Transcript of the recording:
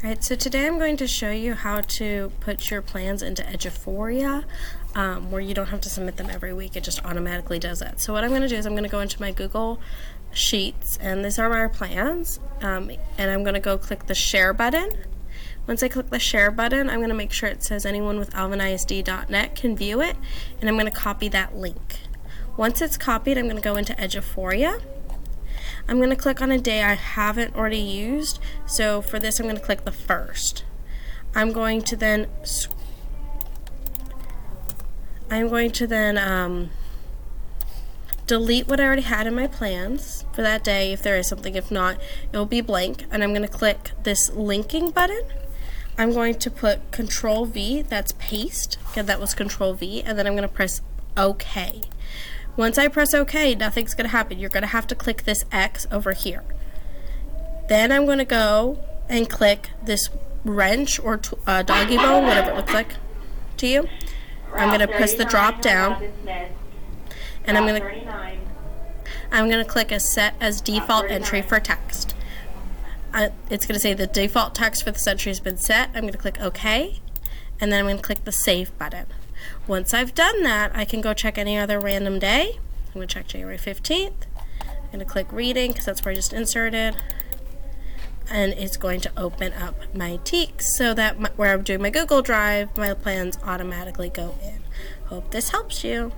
Alright, so today I'm going to show you how to put your plans into eduphoria, where you don't have to submit them every week. It just automatically does that. So what I'm going to do is I'm going to go into my Google Sheets, and these are my plans, and I'm going to go click the share button. Once I click the share button, I'm going to make sure it says anyone with alvinisd.net can view it, and I'm going to copy that link. Once it's copied, I'm going to go into eduphoria. I'm going to click on a day I haven't already used, so for this I'm going to click the first. I'm going to then delete what I already had in my plans for that day if there is something. If not, it will be blank, and I'm going to click this linking button. I'm going to put Control V, that's paste, okay, that was Control V, and then I'm going to press OK. Once I press OK, nothing's going to happen. You're going to have to click this X over here. Then I'm going to go and click this wrench or doggy bone, whatever it looks like to you. I'm going to press the drop down, and I'm going to click a set as default entry for text. It's going to say the default text for this entry has been set. I'm going to click OK, and then I'm going to click the save button. Once I've done that, I can go check any other random day. I'm going to check January 15th. I'm going to click reading because that's where I just inserted. And it's going to open up my Teaks so that where I'm doing my Google Drive, my plans automatically go in. Hope this helps you.